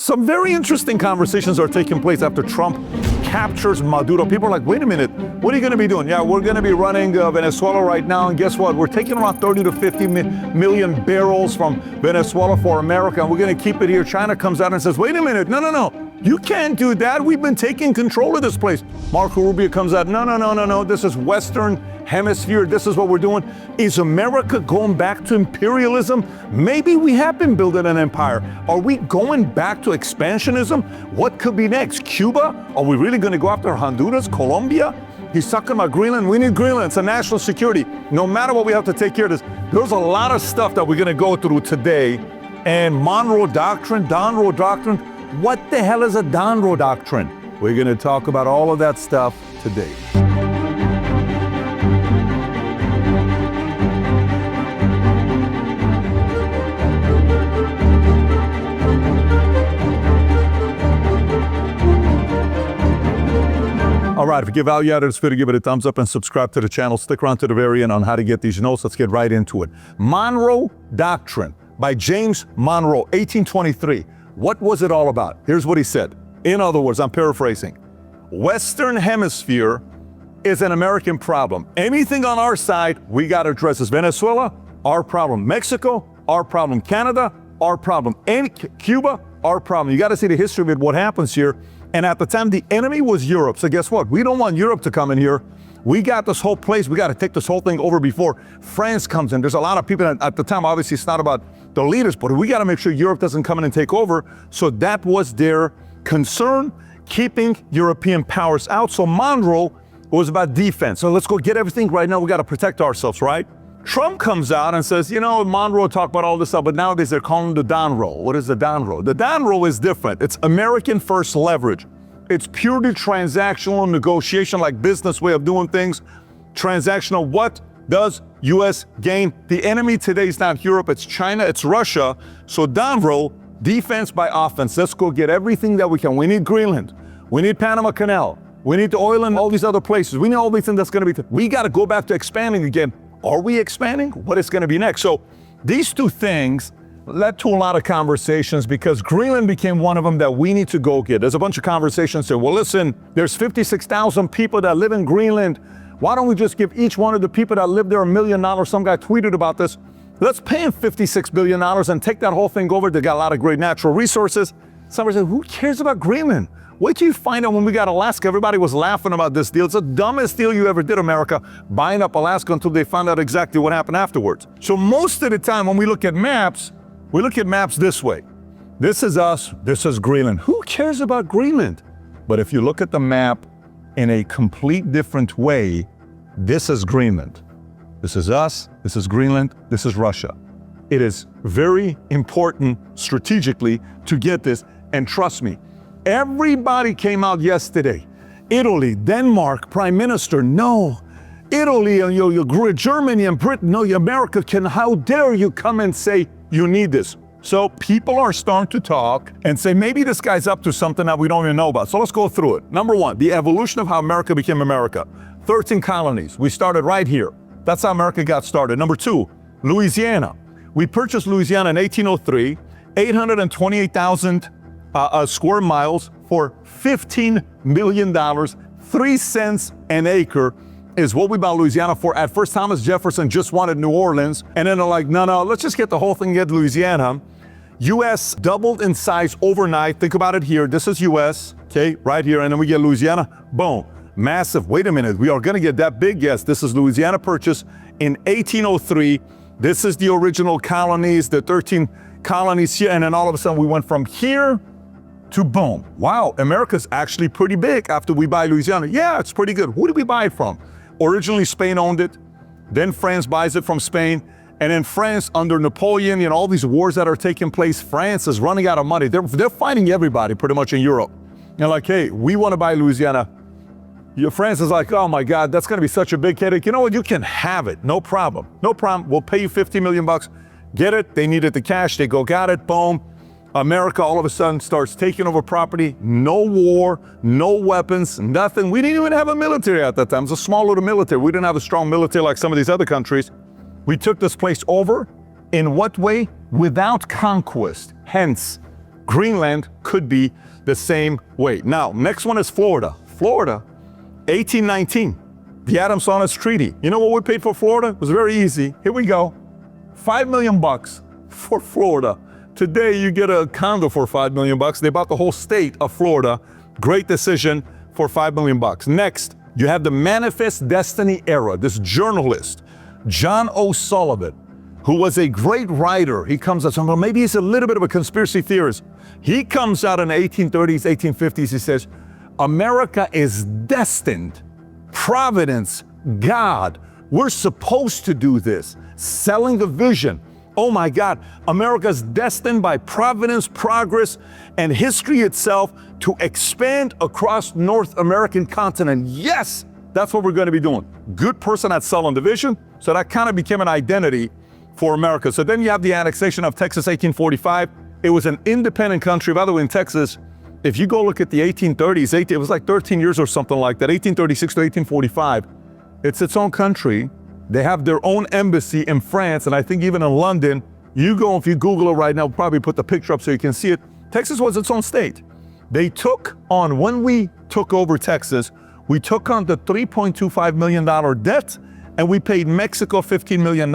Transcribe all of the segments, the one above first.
Some very interesting conversations are taking place after Trump captures Maduro. People are like, wait a minute, what are you going to be doing? Yeah, we're going to be running Venezuela right now, and guess what? We're taking around 30 to 50 million barrels from Venezuela for America, and we're going to keep it here. China comes out and says, wait a minute, no. You can't do that. We've been taking control of this place. Marco Rubio comes out, no. This is Western Hemisphere. This is what we're doing. Is America going back to imperialism? Maybe we have been building an empire. Are we going back to expansionism? What could be next? Cuba? Are we really going to go after Honduras, Colombia? He's talking about Greenland. We need Greenland. It's a national security. No matter what, we have to take care of this. There's a lot of stuff that we're going to go through today. And Monroe Doctrine, what the hell is a Monroe Doctrine? We're going to talk about all of that stuff today. All right, if you give value out of this video, give it a thumbs up and subscribe to the channel. Stick around to the very end on how to get these notes. Let's get right into it. Monroe Doctrine by James Monroe, 1823. What was it all about? Here's what he said. In other words, I'm paraphrasing. Western Hemisphere is an American problem. Anything on our side, we got to address this. Venezuela, our problem. Mexico, our problem. Canada, our problem. And Cuba, our problem. You got to see the history of it, what happens here. And at the time, the enemy was Europe. So guess what? We don't want Europe to come in here. We got this whole place. We got to take this whole thing over before France comes in. There's a lot of people at the time. Obviously, it's not about the leaders, but we got to make sure Europe doesn't come in and take over. So that was their concern, keeping European powers out. So Monroe was about defense. So let's go get everything right now. We got to protect ourselves, right? Trump comes out and says, Monroe talked about all this stuff, but nowadays they're calling the Donroe. What is the Donroe? The Donroe is different. It's American first leverage. It's purely transactional negotiation, like business way of doing things. Transactional. What does U.S. gain? The enemy today is not Europe, it's China, it's Russia. So Donroe, defense by offense. Let's go get everything that we can. We need Greenland. We need Panama Canal. We need the oil in all these other places. We need all these things that's going to be. We got to go back to expanding again. Are we expanding? What is going to be next? So these two things led to a lot of conversations because Greenland became one of them that we need to go get. There's a bunch of conversations saying, well, listen, there's 56,000 people that live in Greenland. Why don't we just give each one of the people that live there $1 million? Some guy tweeted about this. Let's pay him $56 billion and take that whole thing over. They got a lot of great natural resources. Somebody said, who cares about Greenland? Wait till you find out when we got Alaska. Everybody was laughing about this deal. It's the dumbest deal you ever did, America, buying up Alaska until they found out exactly what happened afterwards. So most of the time when we look at maps, we look at maps this way. This is us, this is Greenland. Who cares about Greenland? But if you look at the map in a complete different way, this is Greenland. This is us, this is Greenland, this is Russia. It is very important strategically to get this, and trust me, everybody came out yesterday. Italy, Denmark, Prime Minister, no. Italy and Germany and Britain, no, America how dare you come and say you need this? So people are starting to talk and say, maybe this guy's up to something that we don't even know about. So let's go through it. Number one, the evolution of how America became America. 13 colonies. We started right here. That's how America got started. Number two, Louisiana. We purchased Louisiana in 1803, 828,000 square miles for $15 million, 3 cents an acre is what we bought Louisiana for. At first, Thomas Jefferson just wanted New Orleans. And then they're like, no, let's just get the whole thing, get Louisiana. U.S. doubled in size overnight. Think about it here. This is U.S., okay, right here. And then we get Louisiana. Boom. Massive. Wait a minute. We are going to get that big? Yes, this is Louisiana purchase in 1803. This is the original colonies, the 13 colonies here. And then all of a sudden we went from here to boom. Wow, America's actually pretty big after we buy Louisiana. Yeah, it's pretty good. Who did we buy it from? Originally, Spain owned it. Then France buys it from Spain. And then France, under Napoleon, all these wars that are taking place, France is running out of money. They're fighting everybody pretty much in Europe. They're like, hey, we want to buy Louisiana. France is like, oh my God, that's going to be such a big headache. You know what? You can have it. No problem. No problem. We'll pay you $50 million. Get it. They needed the cash. They go, got it. Boom. America all of a sudden starts taking over property. No war, no weapons, nothing. We didn't even have a military at that time. It was a small little military. We didn't have a strong military like some of these other countries. We took this place over. In what way? Without conquest. Hence, Greenland could be the same way. Now, next one is Florida. Florida, 1819, the Adams-Saunders Treaty. You know what we paid for Florida? It was very easy. Here we go. $5 million for Florida. Today, you get a condo for $5 million. They bought the whole state of Florida. Great decision for $5 million. Next, you have the Manifest Destiny era. This journalist, John O'Sullivan, who was a great writer. He comes out, well, maybe he's a little bit of a conspiracy theorist. He comes out in the 1830s, 1850s. He says, America is destined. Providence, God, we're supposed to do this. Selling the vision. Oh my God, America's destined by providence, progress, and history itself to expand across North American continent. Yes, that's what we're going to be doing. Good person at selling the vision. So that kind of became an identity for America. So then you have the annexation of Texas, 1845. It was an independent country. By the way, in Texas, if you go look at the 1830s, it was like 13 years or something like that, 1836 to 1845. It's its own country. They have their own embassy in France, and I think even in London. You go, if you Google it right now, probably put the picture up so you can see it. Texas was its own state. They took on, when we took over Texas, we took on the $3.25 million debt, and we paid Mexico $15 million.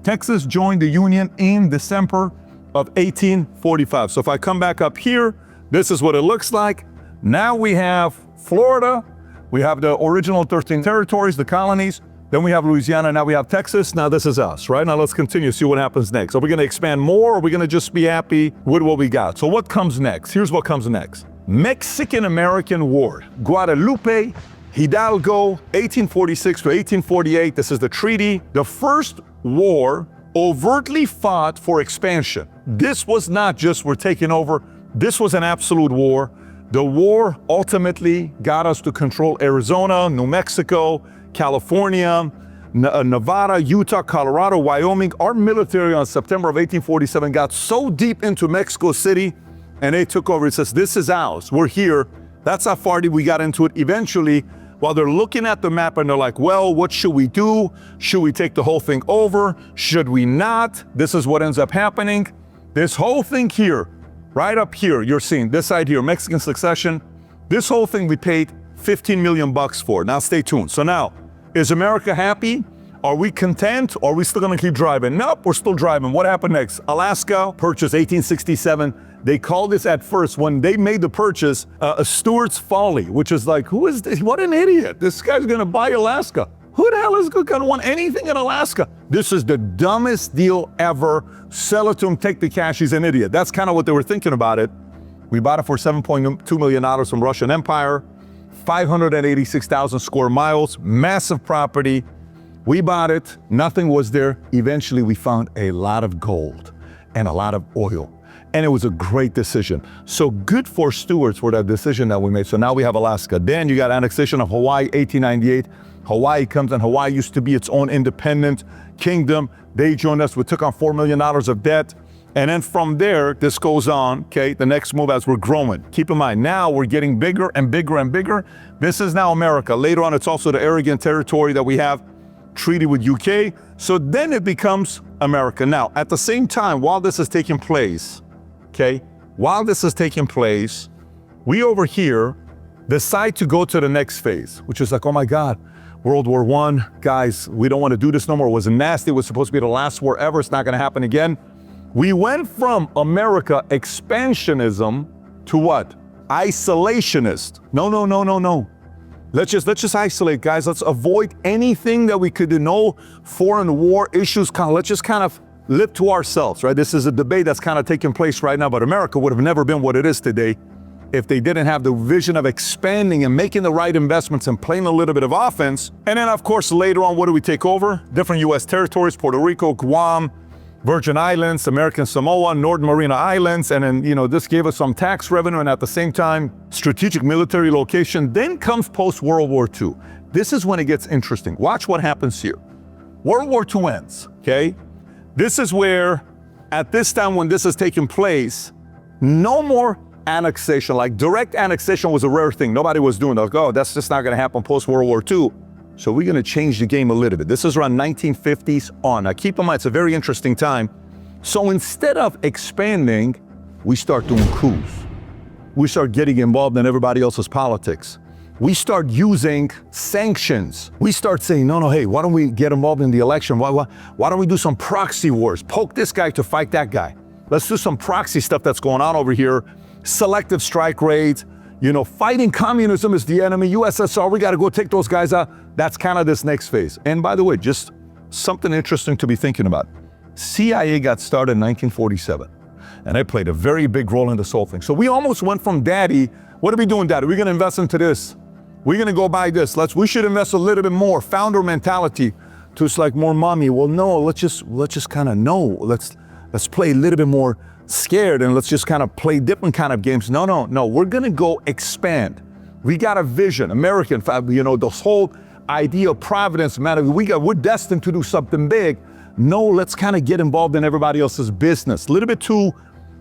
Texas joined the Union in December of 1845. So if I come back up here, this is what it looks like. Now we have Florida, we have the original 13 territories, the colonies, then we have Louisiana, now we have Texas. Now this is us, right? Now let's continue, see what happens next. Are we gonna expand more, or are we gonna just be happy with what we got? So what comes next? Here's what comes next. Mexican-American War, Guadalupe, Hidalgo, 1846 to 1848. This is the treaty. The first war overtly fought for expansion. This was not just we're taking over. This was an absolute war. The war ultimately got us to control Arizona, New Mexico, California, Nevada, Utah, Colorado, Wyoming. Our military on September of 1847 got so deep into Mexico City, and they took over. It says, this is ours. We're here. That's how far we got into it. Eventually, while they're looking at the map and they're like, well, what should we do? Should we take the whole thing over? Should we not? This is what ends up happening. This whole thing here, right up here, you're seeing this side here, Mexican succession. This whole thing we paid $15 million for. Now stay tuned. So now, is America happy? Are we content? Or are we still gonna keep driving? Nope, we're still driving. What happened next? Alaska, purchase 1867. They called this at first, when they made the purchase, a Stewart's Folly, which is like, who is this? What an idiot. This guy's gonna buy Alaska. Who the hell is gonna want anything in Alaska? This is the dumbest deal ever. Sell it to him, take the cash, he's an idiot. That's kind of what they were thinking about it. We bought it for $7.2 million from Russian Empire, 586,000 square miles, massive property. We bought it, nothing was there. Eventually we found a lot of gold and a lot of oil. And it was a great decision. So good for Stewarts for that decision that we made. So now we have Alaska. Then you got annexation of Hawaii, 1898. Hawaii comes in. Hawaii used to be its own independent kingdom. They joined us. We took on $4 million of debt. And then from there, this goes on, okay? The next move as we're growing. Keep in mind, now we're getting bigger and bigger and bigger. This is now America. Later on, it's also the arrogant territory that we have, treaty with UK. So then it becomes America. Now, at the same time, while this is taking place, okay, while this is taking place, we over here decide to go to the next phase, which is like, oh my God, World War I, guys, we don't want to do this no more. It was nasty. It was supposed to be the last war ever. It's not going to happen again. We went from America expansionism to what? Isolationist. No. Let's just isolate, guys. Let's avoid anything that we could do. No foreign war issues. Let's just kind of live to ourselves, right? This is a debate that's kind of taking place right now, but America would have never been what it is today if they didn't have the vision of expanding and making the right investments and playing a little bit of offense. And then, of course, later on, what do we take over? Different U.S. territories, Puerto Rico, Guam, Virgin Islands, American Samoa, Northern Mariana Islands, and then, this gave us some tax revenue and at the same time, strategic military location. Then comes post-World War II. This is when it gets interesting. Watch what happens here. World War II ends, okay? This is where, at this time when this is taking place, no more annexation. Like direct annexation was a rare thing. Nobody was doing that. Like, oh, that's just not gonna happen post-World War II. So we're gonna change the game a little bit. This is around 1950s on. Now keep in mind, it's a very interesting time. So instead of expanding, we start doing coups. We start getting involved in everybody else's politics. We start using sanctions. We start saying, no, hey, why don't we get involved in the election? Why don't we do some proxy wars? Poke this guy to fight that guy. Let's do some proxy stuff that's going on over here. Selective strike raids. Fighting communism is the enemy. USSR, we got to go take those guys out. That's kind of this next phase. And by the way, just something interesting to be thinking about. CIA got started in 1947. And they played a very big role in this whole thing. So we almost went from daddy, what are we doing, daddy? We're going to invest into this. We're going to go buy this. We should invest a little bit more. Founder mentality to it's like more mommy. Well, no, let's just kind of know. Let's play a little bit more scared and let's just kind of play different kind of games. No. We're going to go expand. We got a vision, American, this whole idea of providence, man. We're destined to do something big. No, let's kind of get involved in everybody else's business. A little bit too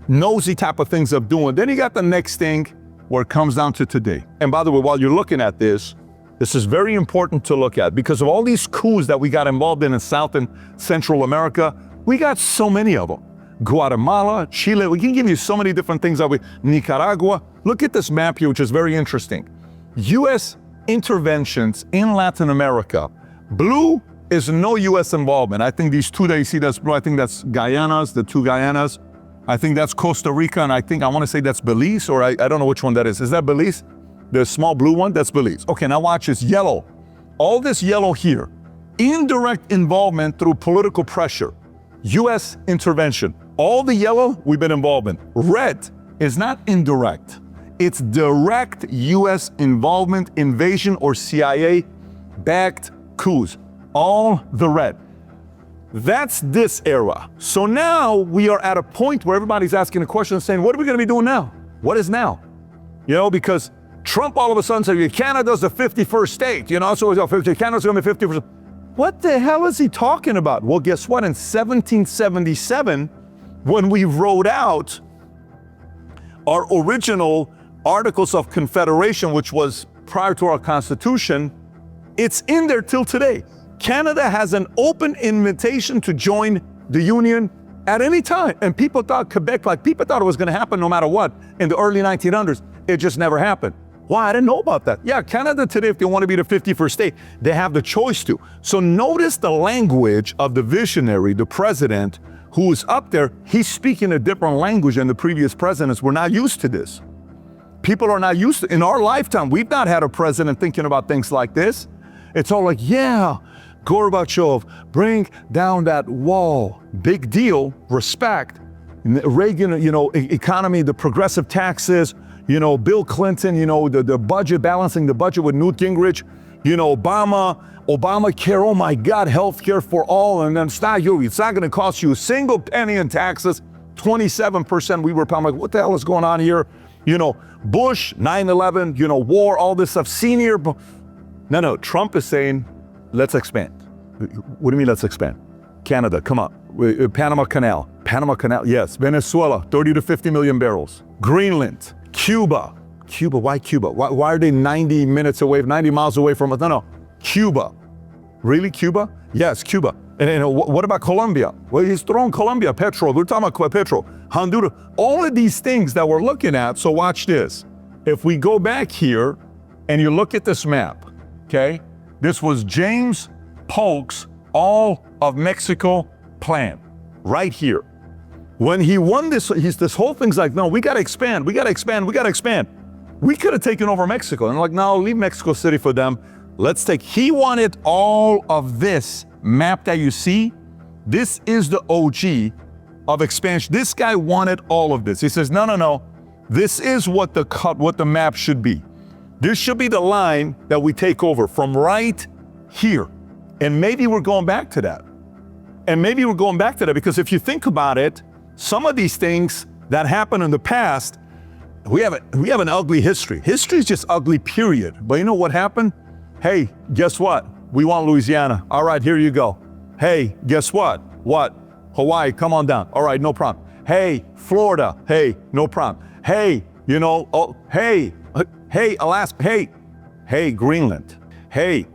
nosy type of things of doing. Then you got the next thing where it comes down to today. And by the way, while you're looking at this is very important to look at because of all these coups that we got involved in South and Central America. We got so many of them. Guatemala, Chile, we can give you so many different things. Nicaragua. Look at this map here, which is very interesting. U.S. interventions in Latin America. Blue is no U.S. involvement. I think these two that you see, that's blue. I think that's Guyanas, the two Guyanas. I think that's Costa Rica, and I want to say that's Belize, or I don't know which one that is. Is that Belize? The small blue one? That's Belize. Okay, now watch this, yellow. All this yellow here, indirect involvement through political pressure, U.S. intervention. All the yellow, we've been involved in. Red is not indirect. It's direct U.S. involvement, invasion, or CIA-backed coups. All the red. That's this era. So now we are at a point where everybody's asking a question and saying, what are we going to be doing now? What is now? Because Trump all of a sudden said, Canada's the 51st state, so Canada's going to be 51st. What the hell is he talking about? Well, guess what? In 1777, when we wrote out our original Articles of Confederation, which was prior to our Constitution, it's in there till today. Canada has an open invitation to join the Union at any time. And people thought Quebec, people thought it was going to happen no matter what in the early 1900s. It just never happened. Why? I didn't know about that. Yeah, Canada today, if they want to be the 51st state, they have the choice to. So notice the language of the visionary, the president, who is up there. He's speaking a different language than the previous presidents. We're not used to this. People are not used to, in our lifetime, we've not had a president thinking about things like this. It's all like, yeah, Gorbachev, bring down that wall. Big deal, respect. Reagan, economy, the progressive taxes, Bill Clinton, the budget, balancing the budget with Newt Gingrich, Obamacare, oh my God, healthcare for all. And then it's not going to cost you a single penny in taxes, 27%. We were like, what the hell is going on here? Bush, 9/11, war, all this stuff, senior. No, Trump is saying, let's expand. What do you mean, let's expand? Canada, come on. Panama Canal, yes. Venezuela, 30 to 50 million barrels. Greenland, Cuba, why Cuba? Why are they 90 miles away from us? No, Cuba. Really, Cuba? Yes, Cuba. And what about Colombia? Well, he's throwing Colombia, petrol. We're talking about petrol. Honduras, all of these things that we're looking at. So watch this. If we go back here and you look at this map, okay? This was James Polk's All of Mexico plan, right here. When he won this, this whole thing's like, no, we got to expand. We could have taken over Mexico. And like, no, leave Mexico City for them. He wanted all of this map that you see. This is the OG of expansion. This guy wanted all of this. He says, no. This is what the map should be. This should be the line that we take over from right here. And maybe we're going back to that. Because if you think about it, some of these things that happened in the past, we have an ugly history. History is just ugly, period. But you know what happened? Hey, guess what? We want Louisiana. All right, here you go. Hey, guess what? What? Hawaii, come on down. All right, no problem. Hey, Florida. Hey, no problem. Hey, hey, Alaska. Hey, Greenland. Hey,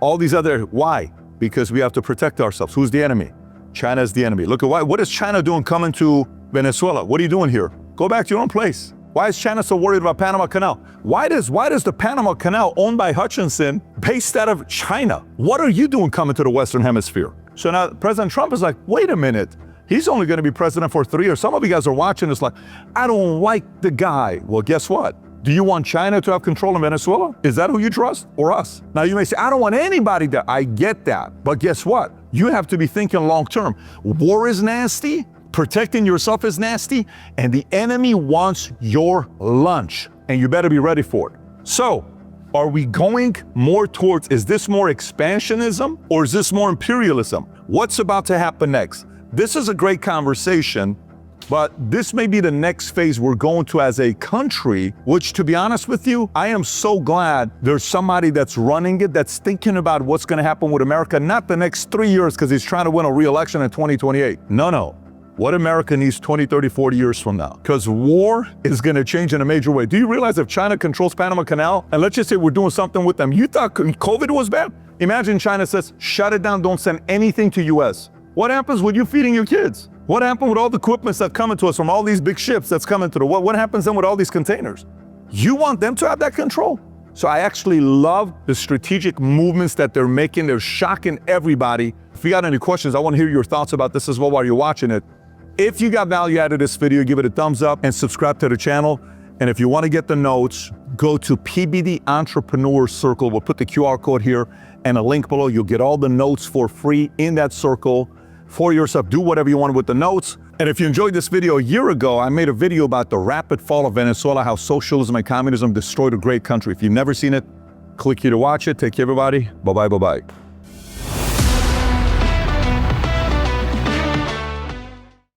all these other, why? Because we have to protect ourselves. Who's the enemy? China is the enemy. Look at what is China doing coming to Venezuela? What are you doing here? Go back to your own place. Why is China so worried about Panama Canal? Why does the Panama Canal, owned by Hutchinson, based out of China? What are you doing coming to the Western Hemisphere? So now President Trump is like, wait a minute. He's only going to be president for 3 years. Some of you guys are watching this like, I don't like the guy. Well, guess what? Do you want China to have control in Venezuela? Is that who you trust, or us? Now you may say, I don't want anybody to. I get that. But guess what? You have to be thinking long term. War is nasty. Protecting yourself is nasty. And the enemy wants your lunch. And you better be ready for it. So, are we going more towards, is this more expansionism or is this more imperialism? What's about to happen next? This is a great conversation, but this may be the next phase we're going to as a country, which, to be honest with you, I am so glad there's somebody that's running it, that's thinking about what's going to happen with America, not the next 3 years because he's trying to win a re-election in 2028. No. What America needs 20, 30, 40 years from now. Because war is going to change in a major way. Do you realize if China controls Panama Canal, and let's just say we're doing something with them, you thought COVID was bad? Imagine China says, shut it down, don't send anything to US. What happens with you feeding your kids? What happened with all the equipment that's coming to us from all these big ships that's coming to the world? What happens then with all these containers? You want them to have that control? So I actually love the strategic movements that they're making. They're shocking everybody. If you got any questions, I want to hear your thoughts about this as well while you're watching it. If you got value out of this video, give it a thumbs up and subscribe to the channel. And if you want to get the notes, go to PBD Entrepreneur Circle. We'll put the QR code here and a link below. You'll get all the notes for free in that circle for yourself. Do whatever you want with the notes. And if you enjoyed this video a year ago, I made a video about the rapid fall of Venezuela, how socialism and communism destroyed a great country. If you've never seen it, click here to watch it. Take care, everybody. Bye-bye, bye-bye.